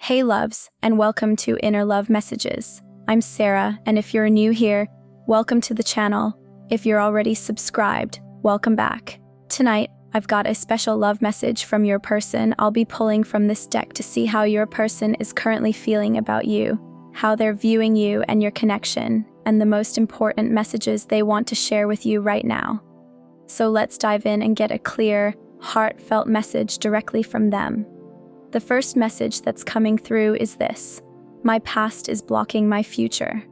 Hey loves, and welcome to Inner Love Messages. I'm Sarah, and if you're new here, welcome to the channel. If you're already subscribed, welcome back. Tonight, I've got a special love message from your person. I'll be pulling from this deck to see how your person is currently feeling about you, how they're viewing you and your connection, and the most important messages they want to share with you right now. So let's dive in and get a clear, heartfelt message directly from them. The first message that's coming through is this: my past is blocking my future.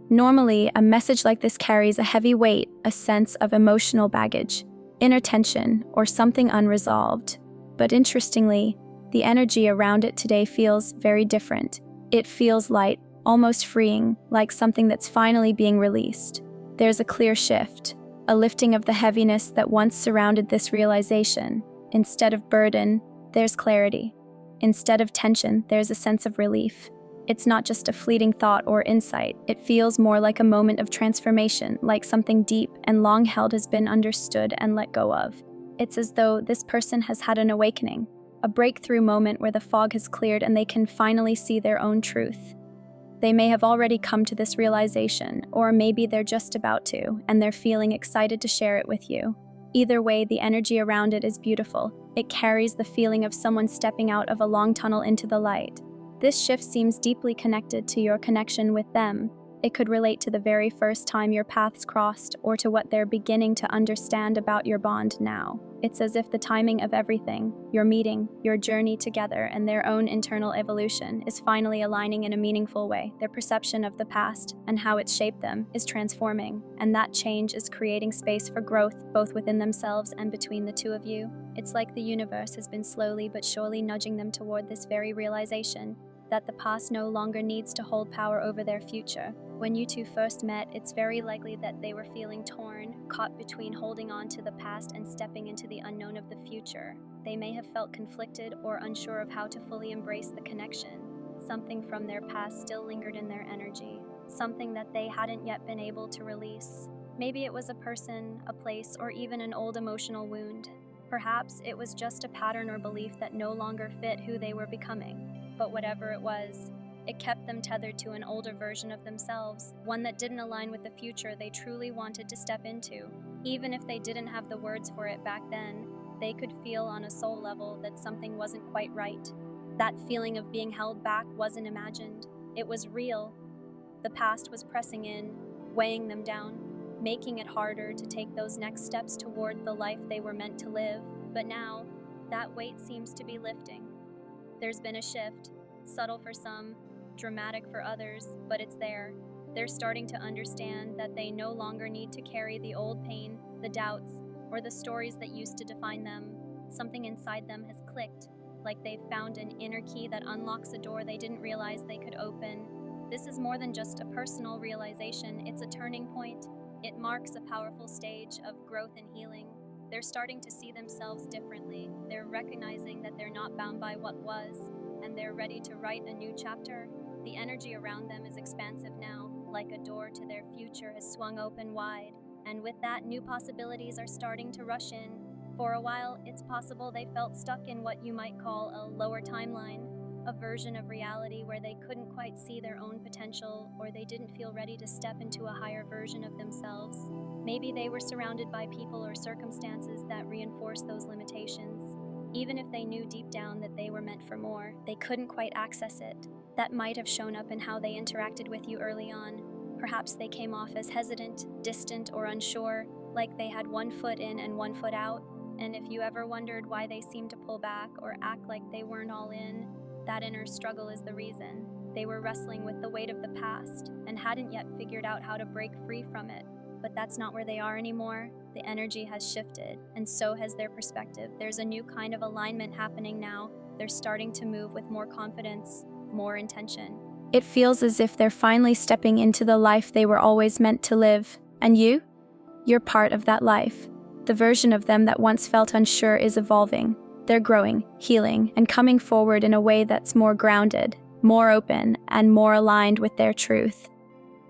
Normally, a message like this carries a heavy weight, a sense of emotional baggage, inner tension, or something unresolved. But interestingly, the energy around it today feels very different. It feels light, almost freeing, like something that's finally being released. There's a clear shift, a lifting of the heaviness that once surrounded this realization. Instead of burden, there's clarity. Instead of tension, there's a sense of relief. It's not just a fleeting thought or insight. It feels more like a moment of transformation, like something deep and long held has been understood and let go of. It's as though this person has had an awakening, a breakthrough moment where the fog has cleared and they can finally see their own truth. They may have already come to this realization, or maybe they're just about to, and they're feeling excited to share it with you. Either way, the energy around it is beautiful. It carries the feeling of someone stepping out of a long tunnel into the light. This shift seems deeply connected to your connection with them. It could relate to the very first time your paths crossed, or to what they're beginning to understand about your bond now. It's as if the timing of everything, your meeting, your journey together, and their own internal evolution is finally aligning in a meaningful way. Their perception of the past and how it's shaped them is transforming, and that change is creating space for growth both within themselves and between the two of you. It's like the universe has been slowly but surely nudging them toward this very realization that the past no longer needs to hold power over their future. When you two first met, it's very likely that they were feeling torn, caught between holding on to the past and stepping into the unknown of the future. They may have felt conflicted or unsure of how to fully embrace the connection. Something from their past still lingered in their energy, something that they hadn't yet been able to release. Maybe it was a person, a place, or even an old emotional wound. Perhaps it was just a pattern or belief that no longer fit who they were becoming. But whatever it was, it kept them tethered to an older version of themselves, one that didn't align with the future they truly wanted to step into. Even if they didn't have the words for it back then, they could feel on a soul level that something wasn't quite right. That feeling of being held back wasn't imagined. It was real. The past was pressing in, weighing them down, making it harder to take those next steps toward the life they were meant to live. But now, that weight seems to be lifting. There's been a shift, subtle for some, dramatic for others, but it's there. They're starting to understand that they no longer need to carry the old pain, the doubts, or the stories that used to define them. Something inside them has clicked, like they've found an inner key that unlocks a door they didn't realize they could open. This is more than just a personal realization, it's a turning point. It marks a powerful stage of growth and healing. They're starting to see themselves differently. They're recognizing that they're not bound by what was, and they're ready to write a new chapter. The energy around them is expansive now, like a door to their future has swung open wide. And with that, new possibilities are starting to rush in. For a while, it's possible they felt stuck in what you might call a lower timeline, a version of reality where they couldn't quite see their own potential, or they didn't feel ready to step into a higher version of themselves. Maybe they were surrounded by people or circumstances that reinforced those limitations. Even if they knew deep down that they were meant for more, they couldn't quite access it. That might have shown up in how they interacted with you early on. Perhaps they came off as hesitant, distant, or unsure, like they had one foot in and one foot out. And if you ever wondered why they seemed to pull back or act like they weren't all in, that inner struggle is the reason. They were wrestling with the weight of the past and hadn't yet figured out how to break free from it. But that's not where they are anymore. The energy has shifted, and so has their perspective. There's a new kind of alignment happening now. They're starting to move with more confidence, more intention. It feels as if they're finally stepping into the life they were always meant to live. And you? You're part of that life. The version of them that once felt unsure is evolving. They're growing, healing, and coming forward in a way that's more grounded, more open, and more aligned with their truth.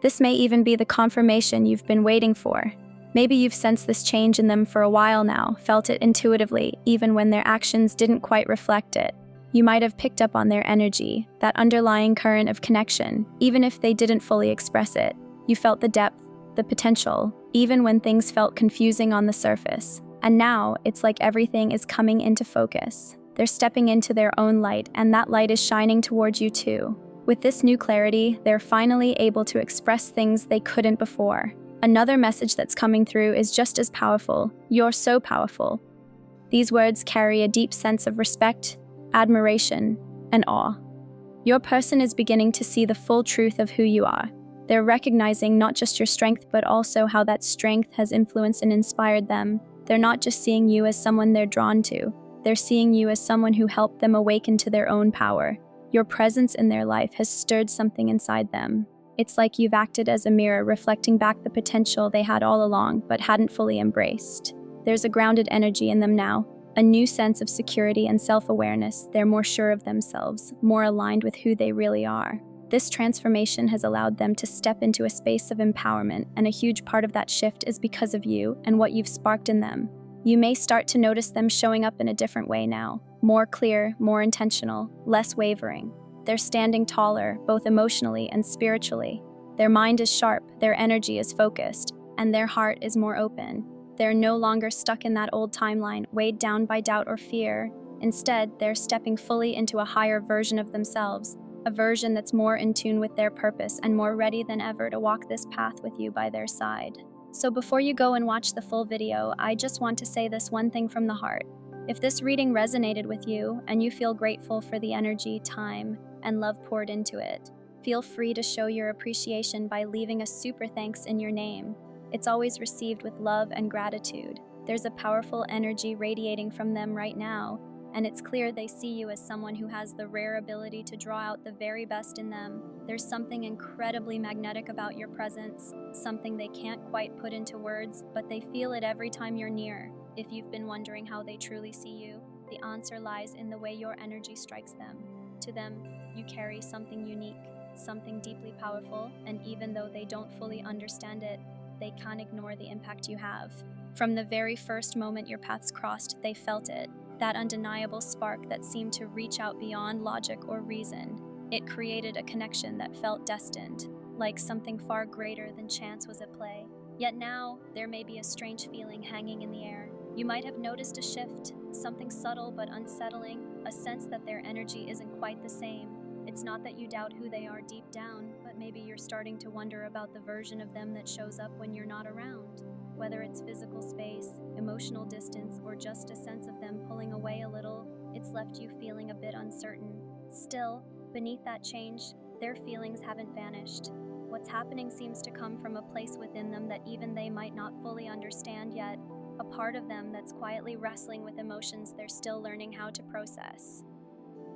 This may even be the confirmation you've been waiting for. Maybe you've sensed this change in them for a while now, felt it intuitively, even when their actions didn't quite reflect it. You might have picked up on their energy, that underlying current of connection, even if they didn't fully express it. You felt the depth, the potential, even when things felt confusing on the surface. And now, it's like everything is coming into focus. They're stepping into their own light, and that light is shining towards you too. With this new clarity, they're finally able to express things they couldn't before. Another message that's coming through is just as powerful. You're so powerful. These words carry a deep sense of respect, admiration, and awe. Your person is beginning to see the full truth of who you are. They're recognizing not just your strength, but also how that strength has influenced and inspired them. They're not just seeing you as someone they're drawn to. They're seeing you as someone who helped them awaken to their own power. Your presence in their life has stirred something inside them. It's like you've acted as a mirror, reflecting back the potential they had all along, but hadn't fully embraced. There's a grounded energy in them now, a new sense of security and self-awareness. They're more sure of themselves, more aligned with who they really are. This transformation has allowed them to step into a space of empowerment, and a huge part of that shift is because of you and what you've sparked in them. You may start to notice them showing up in a different way now, more clear, more intentional, less wavering. They're standing taller, both emotionally and spiritually. Their mind is sharp, their energy is focused, and their heart is more open. They're no longer stuck in that old timeline, weighed down by doubt or fear. Instead, they're stepping fully into a higher version of themselves, a version that's more in tune with their purpose and more ready than ever to walk this path with you by their side. So before you go and watch the full video, I just want to say this one thing from the heart. If this reading resonated with you and you feel grateful for the energy, time, and love poured into it, feel free to show your appreciation by leaving a super thanks in your name. It's always received with love and gratitude. There's a powerful energy radiating from them right now, and it's clear they see you as someone who has the rare ability to draw out the very best in them. There's something incredibly magnetic about your presence, something they can't quite put into words, but they feel it every time you're near. If you've been wondering how they truly see you, the answer lies in the way your energy strikes them. To them, you carry something unique, something deeply powerful, and even though they don't fully understand it, they can't ignore the impact you have. From the very first moment your paths crossed, they felt it, that undeniable spark that seemed to reach out beyond logic or reason. It created a connection that felt destined, like something far greater than chance was at play. Yet now, there may be a strange feeling hanging in the air. You might have noticed a shift, something subtle but unsettling, a sense that their energy isn't quite the same. It's not that you doubt who they are deep down, but maybe you're starting to wonder about the version of them that shows up when you're not around. Whether it's physical space, emotional distance, or just a sense of them pulling away a little, it's left you feeling a bit uncertain. Still, beneath that change, their feelings haven't vanished. What's happening seems to come from a place within them that even they might not fully understand yet, a part of them that's quietly wrestling with emotions they're still learning how to process.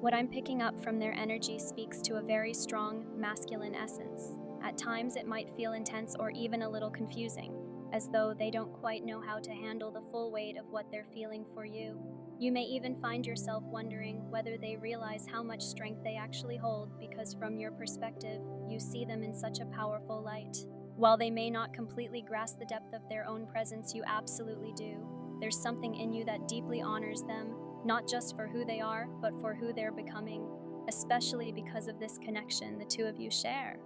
What I'm picking up from their energy speaks to a very strong, masculine essence. At times it might feel intense or even a little confusing, as though they don't quite know how to handle the full weight of what they're feeling for you. You may even find yourself wondering whether they realize how much strength they actually hold, because from your perspective, you see them in such a powerful light. While they may not completely grasp the depth of their own presence, you absolutely do. There's something in you that deeply honors them, not just for who they are, but for who they're becoming, especially because of this connection the two of you share.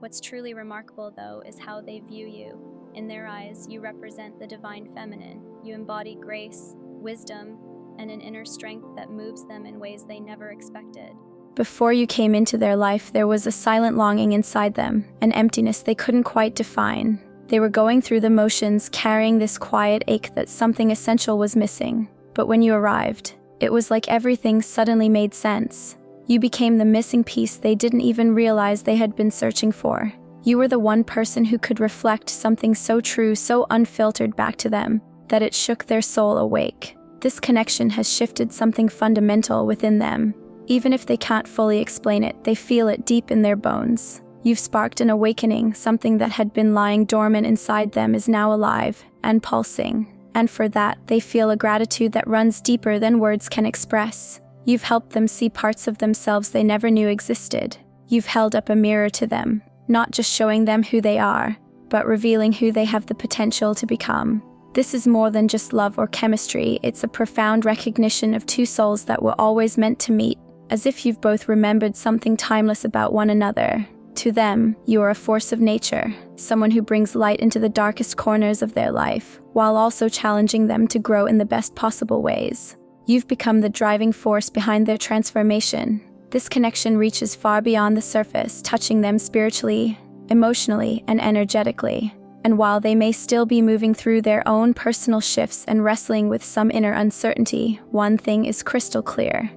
What's truly remarkable, though, is how they view you. In their eyes, you represent the divine feminine. You embody grace, wisdom, and an inner strength that moves them in ways they never expected. Before you came into their life, there was a silent longing inside them, an emptiness they couldn't quite define. They were going through the motions, carrying this quiet ache that something essential was missing. But when you arrived, it was like everything suddenly made sense. You became the missing piece they didn't even realize they had been searching for. You were the one person who could reflect something so true, so unfiltered back to them, that it shook their soul awake. This connection has shifted something fundamental within them. Even if they can't fully explain it, they feel it deep in their bones. You've sparked an awakening, something that had been lying dormant inside them is now alive and pulsing. And for that, they feel a gratitude that runs deeper than words can express. You've helped them see parts of themselves they never knew existed. You've held up a mirror to them, not just showing them who they are, but revealing who they have the potential to become. This is more than just love or chemistry, it's a profound recognition of two souls that were always meant to meet, as if you've both remembered something timeless about one another. To them, you are a force of nature, someone who brings light into the darkest corners of their life, while also challenging them to grow in the best possible ways. You've become the driving force behind their transformation. This connection reaches far beyond the surface, touching them spiritually, emotionally, and energetically. And while they may still be moving through their own personal shifts and wrestling with some inner uncertainty, one thing is crystal clear.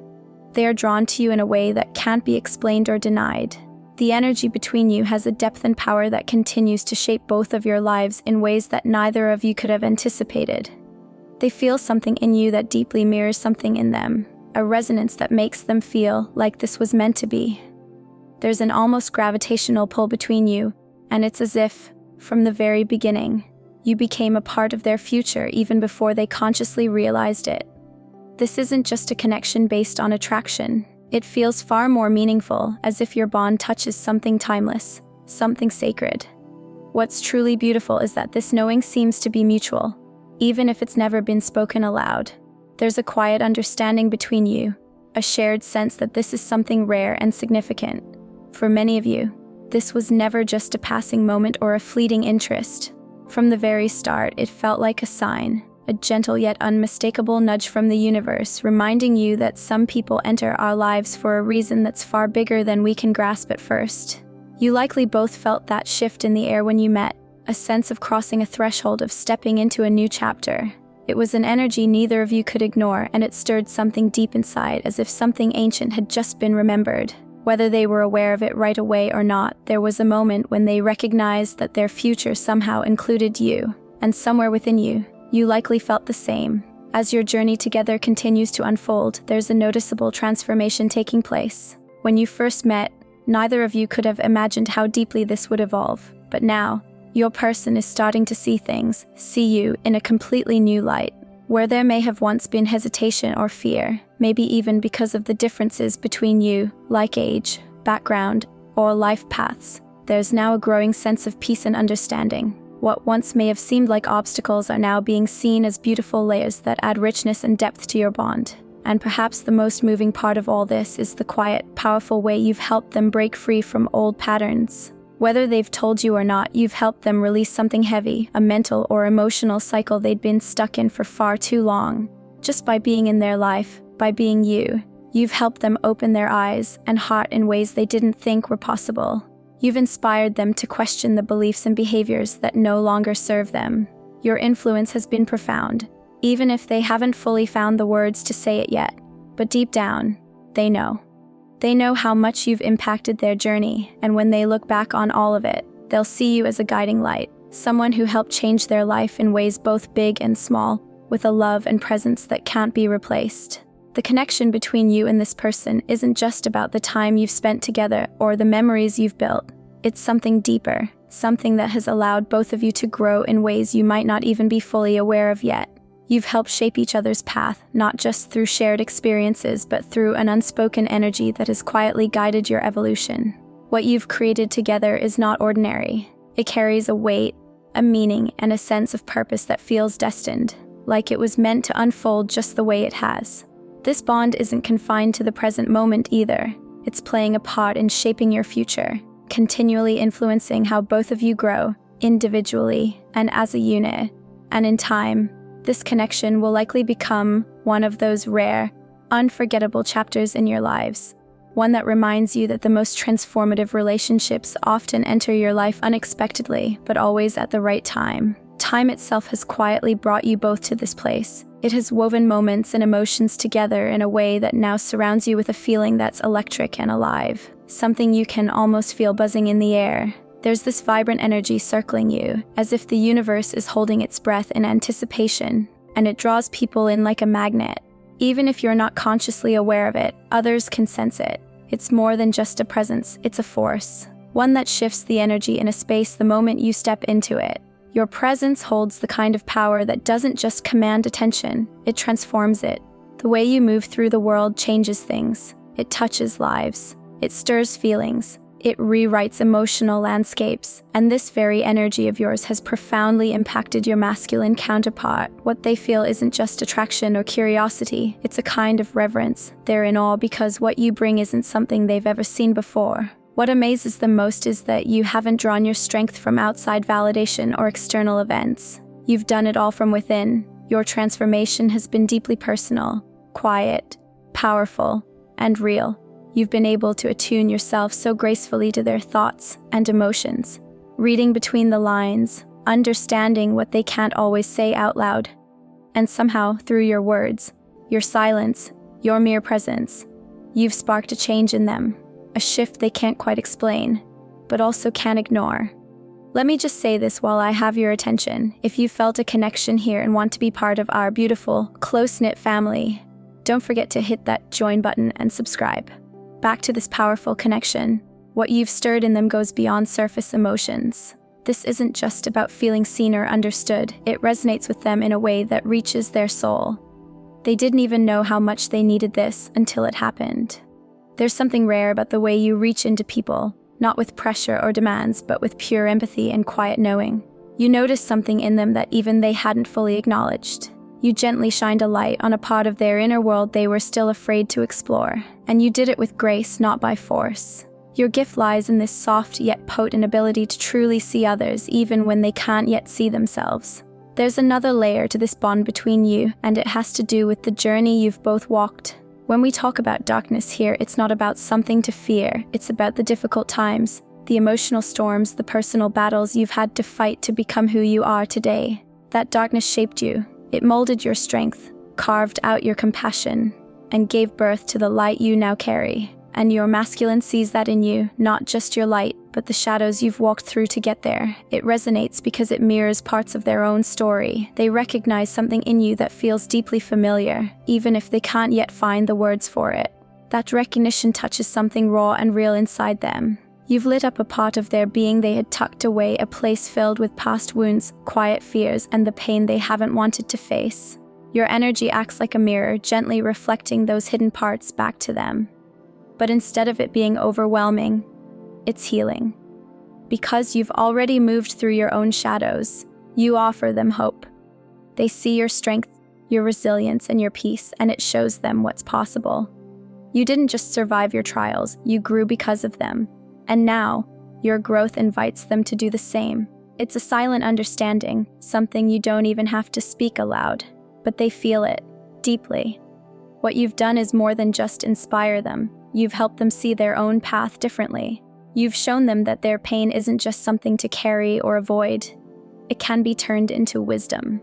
They are drawn to you in a way that can't be explained or denied. The energy between you has a depth and power that continues to shape both of your lives in ways that neither of you could have anticipated. They feel something in you that deeply mirrors something in them, a resonance that makes them feel like this was meant to be. There's an almost gravitational pull between you, and it's as if, from the very beginning, you became a part of their future even before they consciously realized it. This isn't just a connection based on attraction. It feels far more meaningful, as if your bond touches something timeless, something sacred. What's truly beautiful is that this knowing seems to be mutual, even if it's never been spoken aloud. There's a quiet understanding between you, a shared sense that this is something rare and significant. For many of you, this was never just a passing moment or a fleeting interest. From the very start, it felt like a sign, a gentle yet unmistakable nudge from the universe, reminding you that some people enter our lives for a reason that's far bigger than we can grasp at first. You likely both felt that shift in the air when you met, a sense of crossing a threshold, of stepping into a new chapter. It was an energy neither of you could ignore, and it stirred something deep inside, as if something ancient had just been remembered. Whether they were aware of it right away or not, there was a moment when they recognized that their future somehow included you, and somewhere within you, you likely felt the same. As your journey together continues to unfold, there's a noticeable transformation taking place. When you first met, neither of you could have imagined how deeply this would evolve, but now, your person is starting to see you in a completely new light. Where there may have once been hesitation or fear, maybe even because of the differences between you, like age, background, or life paths, there's now a growing sense of peace and understanding. What once may have seemed like obstacles are now being seen as beautiful layers that add richness and depth to your bond. And perhaps the most moving part of all this is the quiet, powerful way you've helped them break free from old patterns. Whether they've told you or not, you've helped them release something heavy, a mental or emotional cycle they'd been stuck in for far too long. Just by being in their life, by being you, you've helped them open their eyes and heart in ways they didn't think were possible. You've inspired them to question the beliefs and behaviors that no longer serve them. Your influence has been profound, even if they haven't fully found the words to say it yet. But deep down, they know. They know how much you've impacted their journey, and when they look back on all of it, they'll see you as a guiding light, someone who helped change their life in ways both big and small, with a love and presence that can't be replaced. The connection between you and this person isn't just about the time you've spent together or the memories you've built. It's something deeper, something that has allowed both of you to grow in ways you might not even be fully aware of yet. You've helped shape each other's path, not just through shared experiences, but through an unspoken energy that has quietly guided your evolution. What you've created together is not ordinary. It carries a weight, a meaning, and a sense of purpose that feels destined, like it was meant to unfold just the way it has. This bond isn't confined to the present moment either. It's playing a part in shaping your future, continually influencing how both of you grow, individually and as a unit. And in time, this connection will likely become one of those rare, unforgettable chapters in your lives. One that reminds you that the most transformative relationships often enter your life unexpectedly, but always at the right time. Time itself has quietly brought you both to this place. It has woven moments and emotions together in a way that now surrounds you with a feeling that's electric and alive. Something you can almost feel buzzing in the air. There's this vibrant energy circling you, as if the universe is holding its breath in anticipation, and it draws people in like a magnet. Even if you're not consciously aware of it, others can sense it. It's more than just a presence, it's a force. One that shifts the energy in a space the moment you step into it. Your presence holds the kind of power that doesn't just command attention, it transforms it. The way you move through the world changes things. It touches lives. It stirs feelings. It rewrites emotional landscapes, and this very energy of yours has profoundly impacted your masculine counterpart. What they feel isn't just attraction or curiosity, it's a kind of reverence. They're in awe because what you bring isn't something they've ever seen before. What amazes them most is that you haven't drawn your strength from outside validation or external events. You've done it all from within. Your transformation has been deeply personal, quiet, powerful, and real. You've been able to attune yourself so gracefully to their thoughts and emotions, reading between the lines, understanding what they can't always say out loud. And somehow, through your words, your silence, your mere presence, you've sparked a change in them, a shift they can't quite explain, but also can't ignore. Let me just say this while I have your attention. If you felt a connection here and want to be part of our beautiful, close-knit family, don't forget to hit that join button and subscribe. Back to this powerful connection. What you've stirred in them goes beyond surface emotions. This isn't just about feeling seen or understood. It resonates with them in a way that reaches their soul. They didn't even know how much they needed this until it happened. There's something rare about the way you reach into people, not with pressure or demands, but with pure empathy and quiet knowing. You notice something in them that even they hadn't fully acknowledged. You gently shined a light on a part of their inner world they were still afraid to explore, and you did it with grace, not by force. Your gift lies in this soft yet potent ability to truly see others even when they can't yet see themselves. There's another layer to this bond between you, and it has to do with the journey you've both walked. When we talk about darkness here, it's not about something to fear, it's about the difficult times, the emotional storms, the personal battles you've had to fight to become who you are today. That darkness shaped you. It molded your strength, carved out your compassion, and gave birth to the light you now carry. And your masculine sees that in you, not just your light, but the shadows you've walked through to get there. It resonates because it mirrors parts of their own story. They recognize something in you that feels deeply familiar, even if they can't yet find the words for it. That recognition touches something raw and real inside them. You've lit up a part of their being they had tucked away, a place filled with past wounds, quiet fears, and the pain they haven't wanted to face. Your energy acts like a mirror, gently reflecting those hidden parts back to them. But instead of it being overwhelming, it's healing. Because you've already moved through your own shadows, you offer them hope. They see your strength, your resilience, and your peace, and it shows them what's possible. You didn't just survive your trials, you grew because of them. And now, your growth invites them to do the same. It's a silent understanding, something you don't even have to speak aloud, but they feel it, deeply. What you've done is more than just inspire them. You've helped them see their own path differently. You've shown them that their pain isn't just something to carry or avoid. It can be turned into wisdom.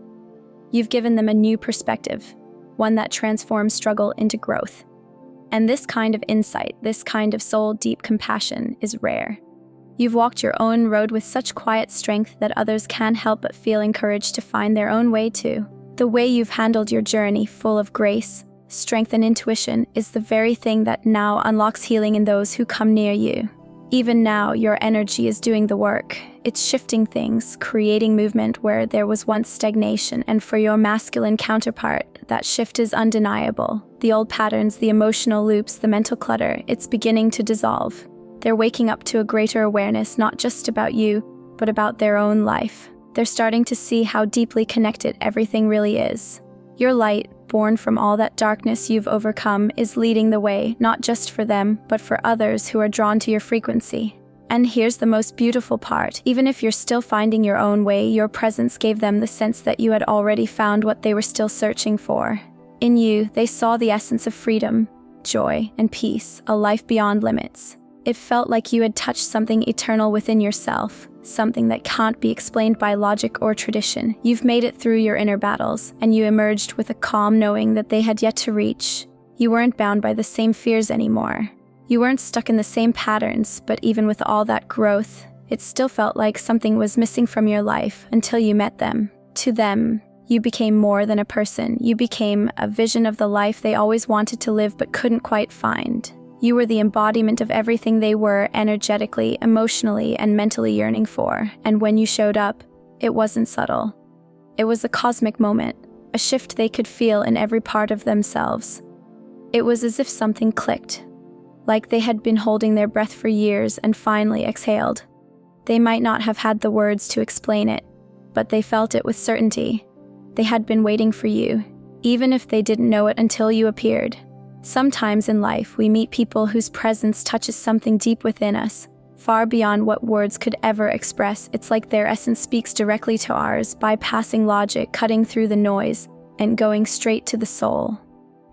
You've given them a new perspective, one that transforms struggle into growth. And this kind of insight, this kind of soul-deep compassion is rare. You've walked your own road with such quiet strength that others can't help but feel encouraged to find their own way too. The way you've handled your journey, full of grace, strength, and intuition, is the very thing that now unlocks healing in those who come near you. Even now, your energy is doing the work. It's shifting things, creating movement where there was once stagnation, and for your masculine counterpart, that shift is undeniable. The old patterns, the emotional loops, the mental clutter, it's beginning to dissolve. They're waking up to a greater awareness, not just about you, but about their own life. They're starting to see how deeply connected everything really is. Your light, born from all that darkness you've overcome, is leading the way, not just for them, but for others who are drawn to your frequency. And here's the most beautiful part. Even if you're still finding your own way, your presence gave them the sense that you had already found what they were still searching for. In you, they saw the essence of freedom, joy, and peace, a life beyond limits. It felt like you had touched something eternal within yourself, something that can't be explained by logic or tradition. You've made it through your inner battles, and you emerged with a calm knowing that they had yet to reach. You weren't bound by the same fears anymore. You weren't stuck in the same patterns, but even with all that growth, it still felt like something was missing from your life until you met them. To them, you became more than a person. You became a vision of the life they always wanted to live but couldn't quite find. You were the embodiment of everything they were energetically, emotionally, and mentally yearning for. And when you showed up, it wasn't subtle. It was a cosmic moment, a shift they could feel in every part of themselves. It was as if something clicked. like they had been holding their breath for years and finally exhaled. They might not have had the words to explain it, but they felt it with certainty. They had been waiting for you, even if they didn't know it until you appeared. Sometimes in life, we meet people whose presence touches something deep within us, far beyond what words could ever express. It's like their essence speaks directly to ours, bypassing logic, cutting through the noise, and going straight to the soul.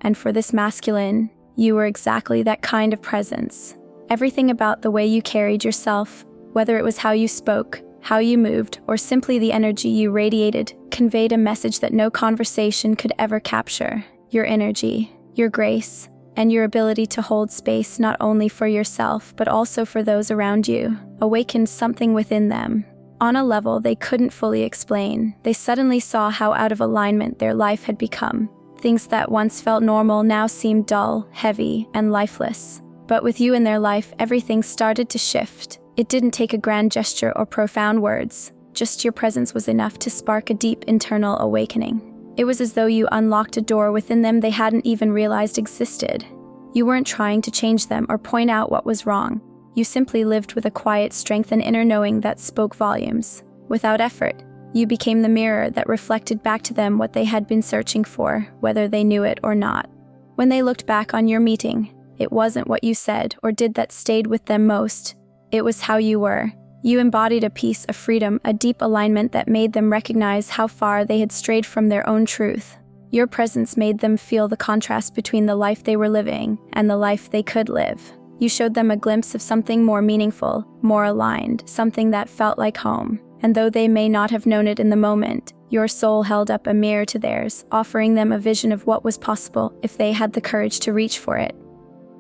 And for this masculine, you were exactly that kind of presence. Everything about the way you carried yourself, whether it was how you spoke, how you moved, or simply the energy you radiated, conveyed a message that no conversation could ever capture. Your energy, your grace, and your ability to hold space not only for yourself but also for those around you awakened something within them. On a level they couldn't fully explain, they suddenly saw how out of alignment their life had become. Things that once felt normal now seemed dull, heavy, and lifeless. But with you in their life, everything started to shift. It didn't take a grand gesture or profound words. Just your presence was enough to spark a deep internal awakening. It was as though you unlocked a door within them they hadn't even realized existed. You weren't trying to change them or point out what was wrong. You simply lived with a quiet strength and inner knowing that spoke volumes. Without effort, you became the mirror that reflected back to them what they had been searching for, whether they knew it or not. When they looked back on your meeting, it wasn't what you said or did that stayed with them most. It was how you were. You embodied a peace, a freedom, a deep alignment that made them recognize how far they had strayed from their own truth. Your presence made them feel the contrast between the life they were living and the life they could live. You showed them a glimpse of something more meaningful, more aligned, something that felt like home. And though they may not have known it in the moment, your soul held up a mirror to theirs, offering them a vision of what was possible if they had the courage to reach for it.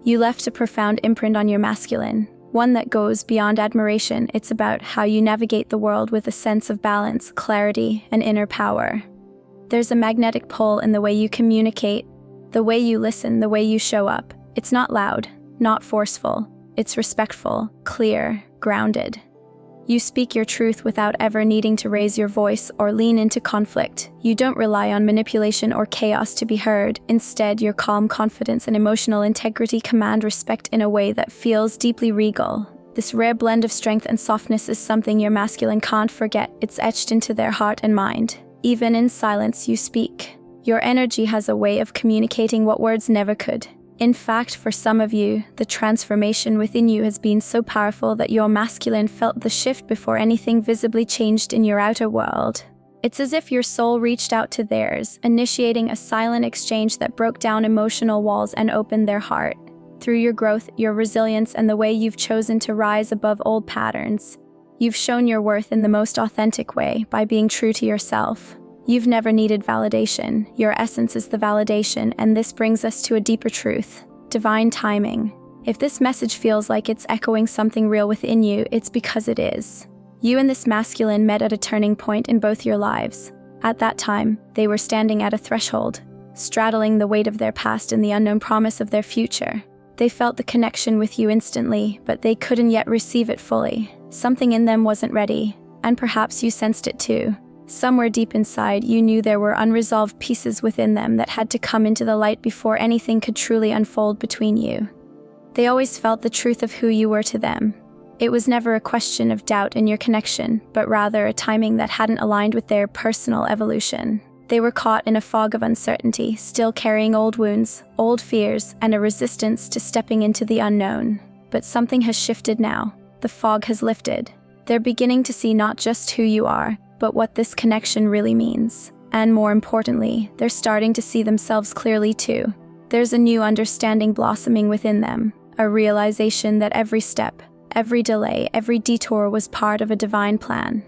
You left a profound imprint on your masculine, one that goes beyond admiration. It's about how you navigate the world with a sense of balance, clarity, and inner power. There's a magnetic pull in the way you communicate, the way you listen, the way you show up. It's not loud, not forceful. It's respectful, clear, grounded. You speak your truth without ever needing to raise your voice or lean into conflict. You don't rely on manipulation or chaos to be heard. Instead, your calm confidence and emotional integrity command respect in a way that feels deeply regal. This rare blend of strength and softness is something your masculine can't forget. It's etched into their heart and mind. Even in silence, you speak. Your energy has a way of communicating what words never could. In fact, for some of you, the transformation within you has been so powerful that your masculine felt the shift before anything visibly changed in your outer world. It's as if your soul reached out to theirs, initiating a silent exchange that broke down emotional walls and opened their heart. Through your growth, your resilience, and the way you've chosen to rise above old patterns, you've shown your worth in the most authentic way by being true to yourself. You've never needed validation. Your essence is the validation, and this brings us to a deeper truth: divine timing. If this message feels like it's echoing something real within you, it's because it is. You and this masculine met at a turning point in both your lives. At that time, they were standing at a threshold, straddling the weight of their past and the unknown promise of their future. They felt the connection with you instantly, but they couldn't yet receive it fully. Something in them wasn't ready, and perhaps you sensed it too. Somewhere deep inside, you knew there were unresolved pieces within them that had to come into the light before anything could truly unfold between you. They always felt the truth of who you were to them. It was never a question of doubt in your connection, but rather a timing that hadn't aligned with their personal evolution. They were caught in a fog of uncertainty, still carrying old wounds, old fears, and a resistance to stepping into the unknown. But something has shifted now. The fog has lifted. They're beginning to see not just who you are, but what this connection really means. And more importantly, they're starting to see themselves clearly too. There's a new understanding blossoming within them, a realization that every step, every delay, every detour was part of a divine plan.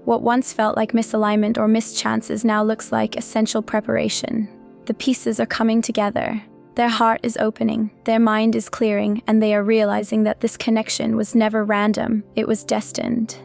What once felt like misalignment or mischances now looks like essential preparation. The pieces are coming together. Their heart is opening, their mind is clearing, and they are realizing that this connection was never random, it was destined.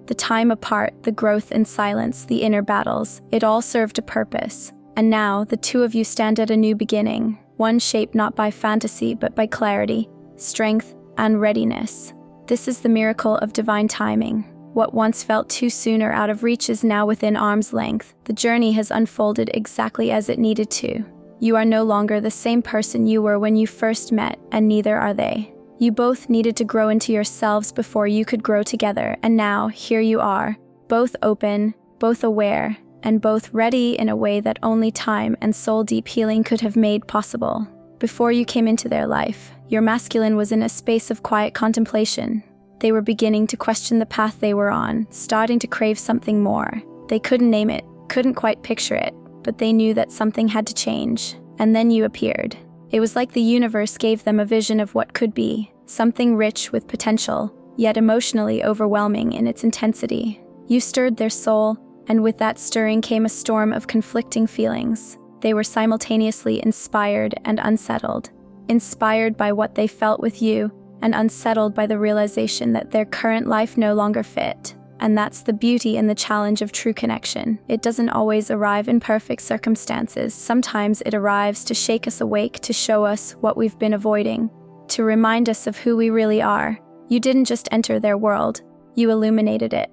The time apart, the growth in silence, the inner battles, it all served a purpose. And now, the two of you stand at a new beginning, one shaped not by fantasy but by clarity, strength, and readiness. This is the miracle of divine timing. What once felt too soon or out of reach is now within arm's length. The journey has unfolded exactly as it needed to. You are no longer the same person you were when you first met, and neither are they. You both needed to grow into yourselves before you could grow together, and now, here you are, both open, both aware, and both ready in a way that only time and soul-deep healing could have made possible. Before you came into their life, your masculine was in a space of quiet contemplation. They were beginning to question the path they were on, starting to crave something more. They couldn't name it, couldn't quite picture it, but they knew that something had to change. And then you appeared. It was like the universe gave them a vision of what could be, something rich with potential, yet emotionally overwhelming in its intensity. You stirred their soul, and with that stirring came a storm of conflicting feelings. They were simultaneously inspired and unsettled. Inspired by what they felt with you, and unsettled by the realization that their current life no longer fit. And that's the beauty and the challenge of true connection. It doesn't always arrive in perfect circumstances. Sometimes it arrives to shake us awake, to show us what we've been avoiding, to remind us of who we really are. You didn't just enter their world, you illuminated it.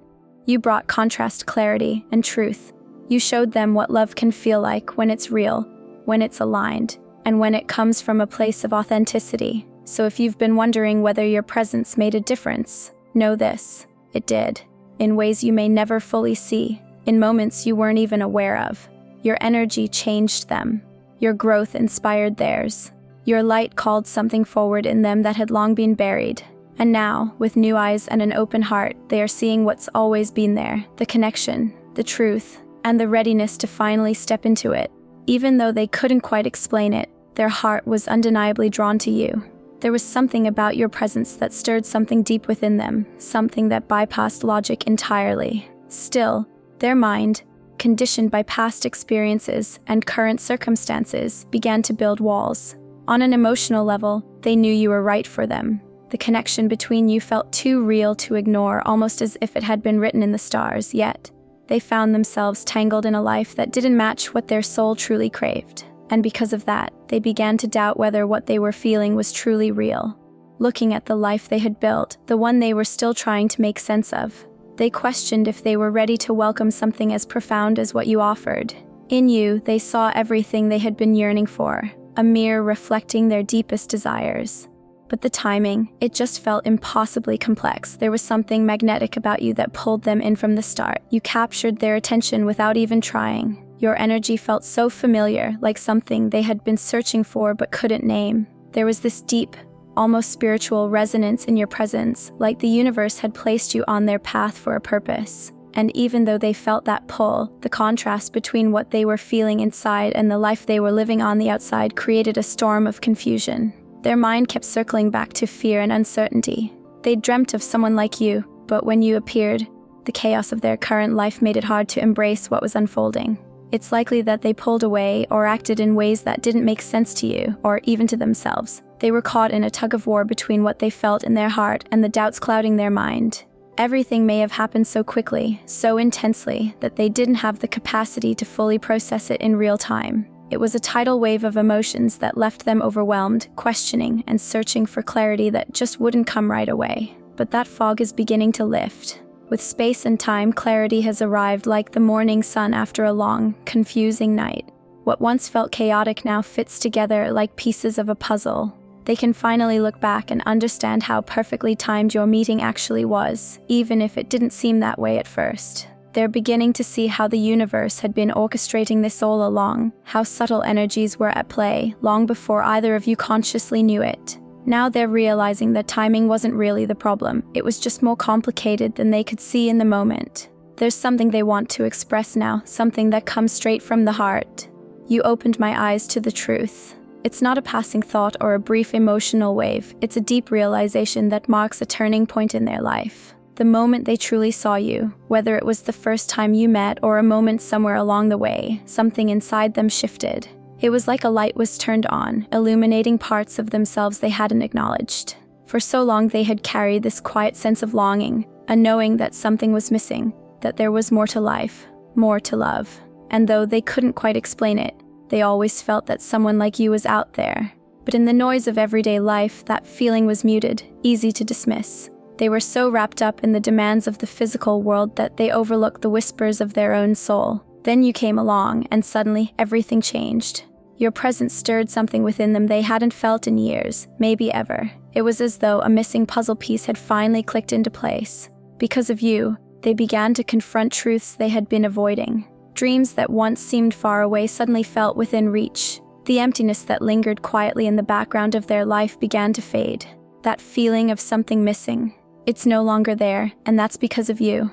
You brought contrast, clarity, and truth. You showed them what love can feel like when it's real, when it's aligned, and when it comes from a place of authenticity. So if you've been wondering whether your presence made a difference, know this: it did. In ways you may never fully see, in moments you weren't even aware of. Your energy changed them. Your growth inspired theirs. Your light called something forward in them that had long been buried. And now, with new eyes and an open heart, they are seeing what's always been there: the connection, the truth, and the readiness to finally step into it. Even though they couldn't quite explain it, their heart was undeniably drawn to you. There was something about your presence that stirred something deep within them, something that bypassed logic entirely. Still, their mind, conditioned by past experiences and current circumstances, began to build walls. On an emotional level, they knew you were right for them. The connection between you felt too real to ignore, almost as if it had been written in the stars, yet they found themselves tangled in a life that didn't match what their soul truly craved. And because of that, they began to doubt whether what they were feeling was truly real. Looking at the life they had built, the one they were still trying to make sense of, they questioned if they were ready to welcome something as profound as what you offered. In you, they saw everything they had been yearning for, a mirror reflecting their deepest desires. But the timing, it just felt impossibly complex. There was something magnetic about you that pulled them in from the start. You captured their attention without even trying. Your energy felt so familiar, like something they had been searching for but couldn't name. There was this deep, almost spiritual resonance in your presence, like the universe had placed you on their path for a purpose. And even though they felt that pull, the contrast between what they were feeling inside and the life they were living on the outside created a storm of confusion. Their mind kept circling back to fear and uncertainty. They dreamt of someone like you, but when you appeared, the chaos of their current life made it hard to embrace what was unfolding. It's likely that they pulled away or acted in ways that didn't make sense to you, or even to themselves. They were caught in a tug-of-war between what they felt in their heart and the doubts clouding their mind. Everything may have happened so quickly, so intensely, that they didn't have the capacity to fully process it in real time. It was a tidal wave of emotions that left them overwhelmed, questioning, and searching for clarity that just wouldn't come right away. But that fog is beginning to lift. With space and time, clarity has arrived like the morning sun after a long, confusing night. What once felt chaotic now fits together like pieces of a puzzle. They can finally look back and understand how perfectly timed your meeting actually was, even if it didn't seem that way at first. They're beginning to see how the universe had been orchestrating this all along, how subtle energies were at play, long before either of you consciously knew it. Now they're realizing that timing wasn't really the problem, it was just more complicated than they could see in the moment. There's something they want to express now, something that comes straight from the heart. You opened my eyes to the truth. It's not a passing thought or a brief emotional wave, it's a deep realization that marks a turning point in their life. The moment they truly saw you, whether it was the first time you met or a moment somewhere along the way, something inside them shifted. It was like a light was turned on, illuminating parts of themselves they hadn't acknowledged. For so long they had carried this quiet sense of longing, a knowing that something was missing, that there was more to life, more to love. And though they couldn't quite explain it, they always felt that someone like you was out there. But in the noise of everyday life, that feeling was muted, easy to dismiss. They were so wrapped up in the demands of the physical world that they overlooked the whispers of their own soul. Then you came along, and suddenly everything changed. Your presence stirred something within them they hadn't felt in years, maybe ever. It was as though a missing puzzle piece had finally clicked into place. Because of you, they began to confront truths they had been avoiding. Dreams that once seemed far away suddenly felt within reach. The emptiness that lingered quietly in the background of their life began to fade. That feeling of something missing. It's no longer there, and that's because of you.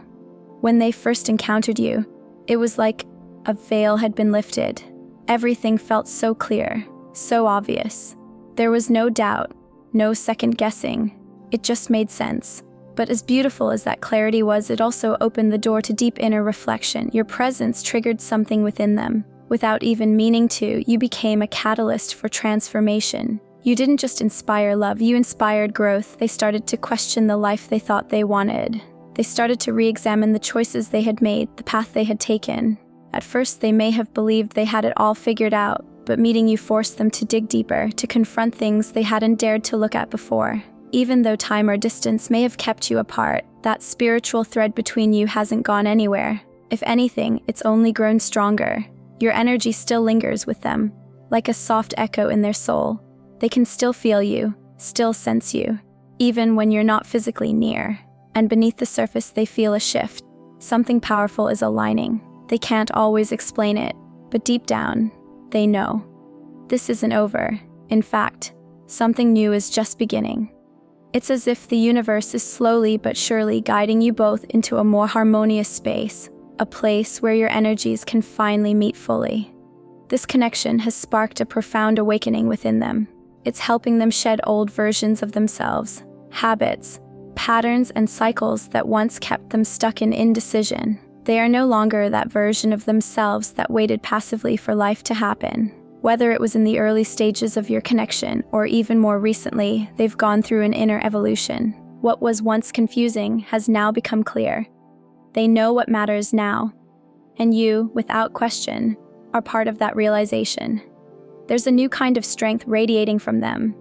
When they first encountered you, it was like a veil had been lifted. Everything felt so clear, so obvious. There was no doubt, no second guessing. It just made sense. But as beautiful as that clarity was, it also opened the door to deep inner reflection. Your presence triggered something within them. Without even meaning to, you became a catalyst for transformation. You didn't just inspire love, you inspired growth. They started to question the life they thought they wanted. They started to re-examine the choices they had made, the path they had taken. At first, they may have believed they had it all figured out, but meeting you forced them to dig deeper, to confront things they hadn't dared to look at before. Even though time or distance may have kept you apart, that spiritual thread between you hasn't gone anywhere. If anything, it's only grown stronger. Your energy still lingers with them, like a soft echo in their soul. They can still feel you, still sense you, even when you're not physically near. And beneath the surface, they feel a shift. Something powerful is aligning. They can't always explain it, but deep down, they know. This isn't over. In fact, something new is just beginning. It's as if the universe is slowly but surely guiding you both into a more harmonious space, a place where your energies can finally meet fully. This connection has sparked a profound awakening within them. It's helping them shed old versions of themselves, habits, patterns, and cycles that once kept them stuck in indecision. They are no longer that version of themselves that waited passively for life to happen. Whether it was in the early stages of your connection or even more recently, they've gone through an inner evolution. What was once confusing has now become clear. They know what matters now, and you, without question, are part of that realization. There's a new kind of strength radiating from them.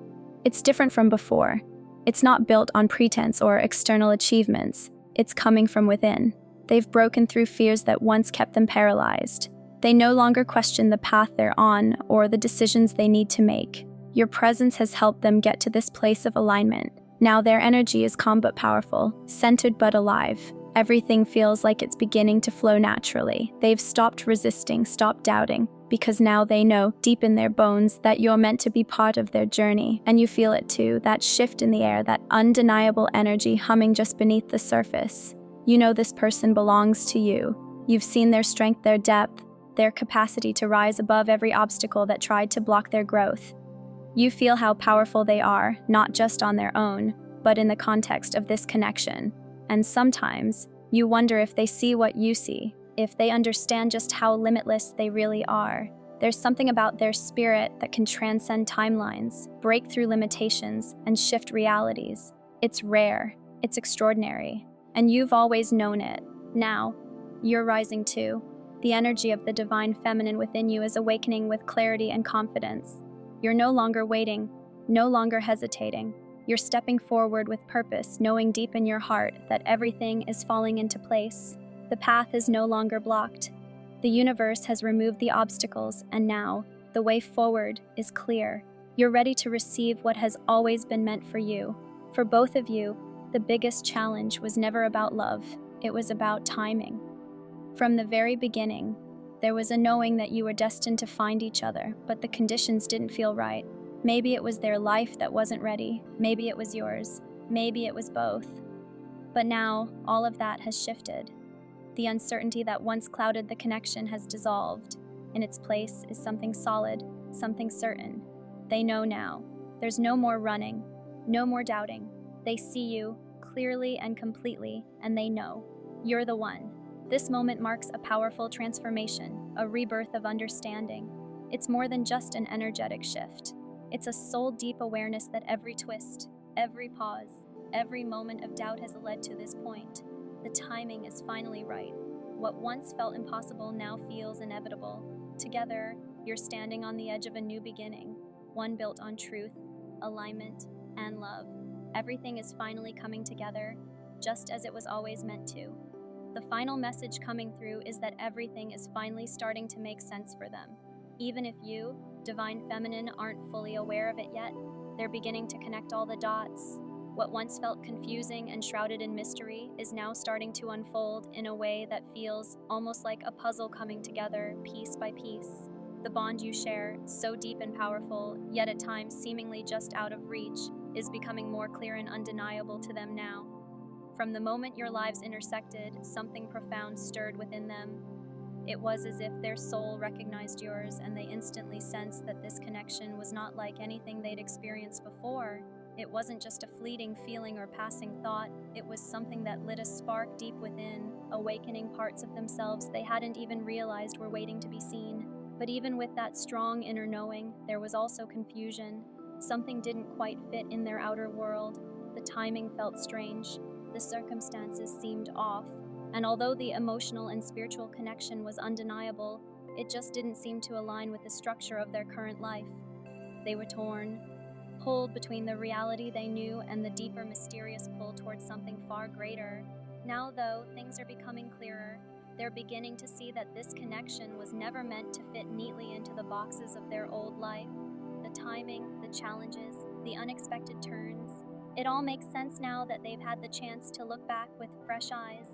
It's different from before. It's not built on pretense or external achievements. It's coming from within. They've broken through fears that once kept them paralyzed. They no longer question the path they're on or the decisions they need to make. Your presence has helped them get to this place of alignment. Now their energy is calm but powerful, centered but alive. Everything feels like it's beginning to flow naturally. They've stopped resisting, stopped doubting, because now they know, deep in their bones, that you're meant to be part of their journey. And you feel it too, that shift in the air, that undeniable energy humming just beneath the surface. You know this person belongs to you. You've seen their strength, their depth, their capacity to rise above every obstacle that tried to block their growth. You feel how powerful they are, not just on their own, but in the context of this connection. And sometimes, you wonder if they see what you see, if they understand just how limitless they really are. There's something about their spirit that can transcend timelines, break through limitations, and shift realities. It's rare, it's extraordinary, and you've always known it. Now, you're rising too. The energy of the divine feminine within you is awakening with clarity and confidence. You're no longer waiting, no longer hesitating. You're stepping forward with purpose, knowing deep in your heart that everything is falling into place. The path is no longer blocked. The universe has removed the obstacles, and now, the way forward is clear. You're ready to receive what has always been meant for you. For both of you, the biggest challenge was never about love, it was about timing. From the very beginning, there was a knowing that you were destined to find each other, but the conditions didn't feel right. Maybe it was their life that wasn't ready, maybe it was yours, maybe it was both. But now, all of that has shifted. The uncertainty that once clouded the connection has dissolved. In its place is something solid, something certain. They know now. There's no more running, no more doubting. They see you clearly and completely, and they know you're the one. This moment marks a powerful transformation, a rebirth of understanding. It's more than just an energetic shift. It's a soul-deep awareness that every twist, every pause, every moment of doubt has led to this point. The timing is finally right. What once felt impossible now feels inevitable. Together, you're standing on the edge of a new beginning, one built on truth, alignment, and love. Everything is finally coming together, just as it was always meant to. The final message coming through is that everything is finally starting to make sense for them. Even if you, Divine Feminine aren't fully aware of it yet. They're beginning to connect all the dots. What once felt confusing and shrouded in mystery is now starting to unfold in a way that feels almost like a puzzle coming together piece by piece. The bond you share, so deep and powerful, yet at times seemingly just out of reach, is becoming more clear and undeniable to them now. From the moment your lives intersected, something profound stirred within them. It was as if their soul recognized yours, and they instantly sensed that this connection was not like anything they'd experienced before. It wasn't just a fleeting feeling or passing thought, it was something that lit a spark deep within, awakening parts of themselves they hadn't even realized were waiting to be seen. But even with that strong inner knowing, there was also confusion. Something didn't quite fit in their outer world. The timing felt strange. The circumstances seemed off. And although the emotional and spiritual connection was undeniable, it just didn't seem to align with the structure of their current life. They were torn, pulled between the reality they knew and the deeper, mysterious pull towards something far greater. Now, though, things are becoming clearer. They're beginning to see that this connection was never meant to fit neatly into the boxes of their old life. The timing, the challenges, the unexpected turns. It all makes sense now that they've had the chance to look back with fresh eyes.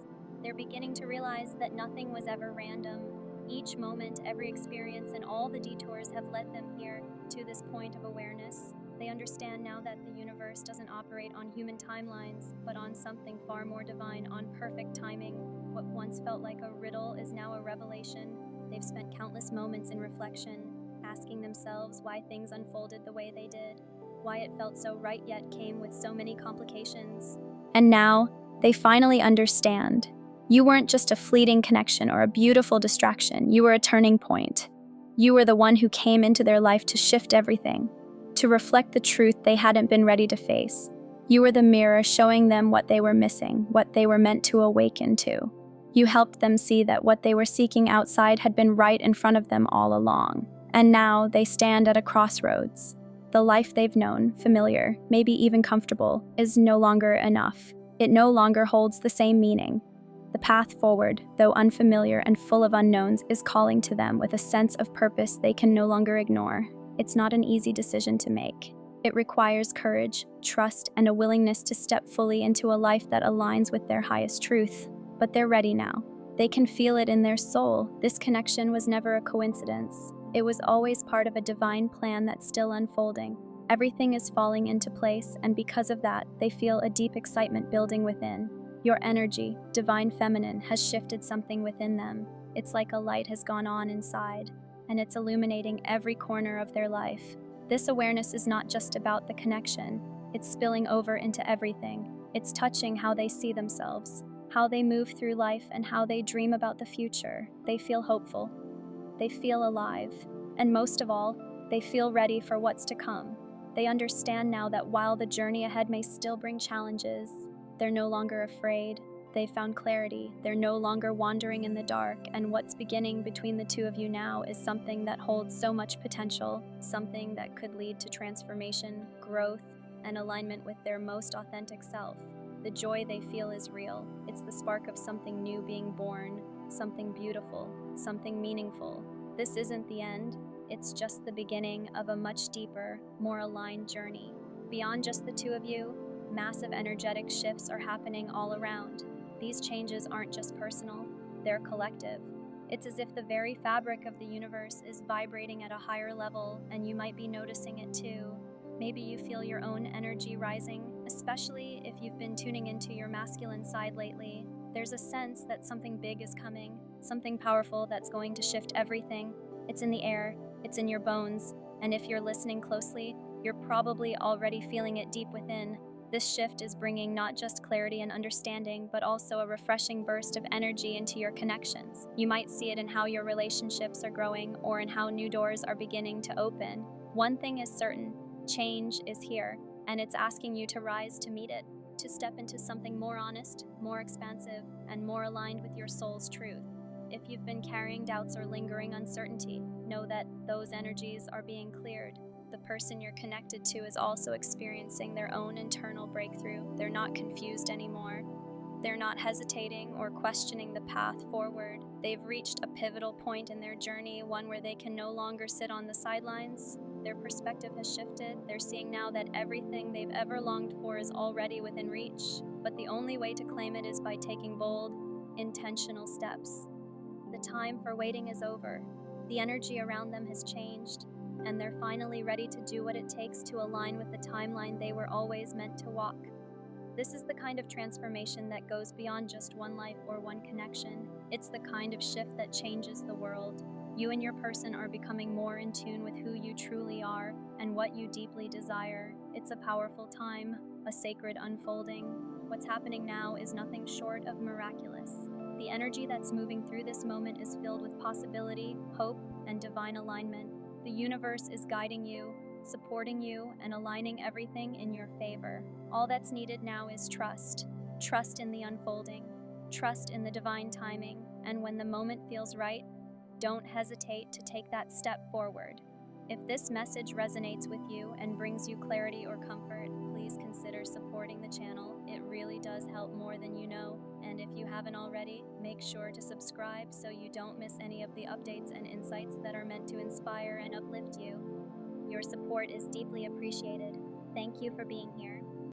They're beginning to realize that nothing was ever random. Each moment, every experience, and all the detours have led them here to this point of awareness. They understand now that the universe doesn't operate on human timelines, but on something far more divine, on perfect timing. What once felt like a riddle is now a revelation. They've spent countless moments in reflection, asking themselves why things unfolded the way they did, why it felt so right yet came with so many complications. And now, they finally understand. You weren't just a fleeting connection or a beautiful distraction, you were a turning point. You were the one who came into their life to shift everything, to reflect the truth they hadn't been ready to face. You were the mirror showing them what they were missing, what they were meant to awaken to. You helped them see that what they were seeking outside had been right in front of them all along. And now they stand at a crossroads. The life they've known, familiar, maybe even comfortable, is no longer enough. It no longer holds the same meaning. The path forward, though unfamiliar and full of unknowns, is calling to them with a sense of purpose they can no longer ignore. It's not an easy decision to make. It requires courage, trust, and a willingness to step fully into a life that aligns with their highest truth. But they're ready now. They can feel it in their soul. This connection was never a coincidence. It was always part of a divine plan that's still unfolding. Everything is falling into place, and because of that, they feel a deep excitement building within. Your energy, divine feminine, has shifted something within them. It's like a light has gone on inside, and it's illuminating every corner of their life. This awareness is not just about the connection. It's spilling over into everything. It's touching how they see themselves, how they move through life, and how they dream about the future. They feel hopeful. They feel alive. And most of all, they feel ready for what's to come. They understand now that while the journey ahead may still bring challenges, they're no longer afraid. They've found clarity. They're no longer wandering in the dark, and what's beginning between the two of you now is something that holds so much potential, something that could lead to transformation, growth, and alignment with their most authentic self. The joy they feel is real. It's the spark of something new being born, something beautiful, something meaningful. This isn't the end. It's just the beginning of a much deeper, more aligned journey. Beyond just the two of you, massive energetic shifts are happening all around. These changes aren't just personal, they're collective. It's as if the very fabric of the universe is vibrating at a higher level, and you might be noticing it too. Maybe you feel your own energy rising, especially if you've been tuning into your masculine side lately. There's a sense that something big is coming, something powerful that's going to shift everything. It's in the air, it's in your bones, and if you're listening closely, you're probably already feeling it deep within. This shift is bringing not just clarity and understanding, but also a refreshing burst of energy into your connections. You might see it in how your relationships are growing or in how new doors are beginning to open. One thing is certain, change is here, and it's asking you to rise to meet it, to step into something more honest, more expansive, and more aligned with your soul's truth. If you've been carrying doubts or lingering uncertainty, know that those energies are being cleared. The person you're connected to is also experiencing their own internal breakthrough. They're not confused anymore. They're not hesitating or questioning the path forward. They've reached a pivotal point in their journey, one where they can no longer sit on the sidelines. Their perspective has shifted. They're seeing now that everything they've ever longed for is already within reach, but the only way to claim it is by taking bold, intentional steps. The time for waiting is over. The energy around them has changed, and they're finally ready to do what it takes to align with the timeline they were always meant to walk. This is the kind of transformation that goes beyond just one life or one connection. It's the kind of shift that changes the world. You and your person are becoming more in tune with who you truly are and what you deeply desire. It's a powerful time, a sacred unfolding. What's happening now is nothing short of miraculous. The energy that's moving through this moment is filled with possibility, hope, and divine alignment. The universe is guiding you, supporting you, and aligning everything in your favor. All that's needed now is trust. Trust in the unfolding, trust in the divine timing, and when the moment feels right, don't hesitate to take that step forward. If this message resonates with you and brings you clarity or comfort, please consider supporting the channel. It really does help more than you know. And if you haven't already, make sure to subscribe so you don't miss any of the updates and insights that are meant to inspire and uplift you. Your support is deeply appreciated. Thank you for being here.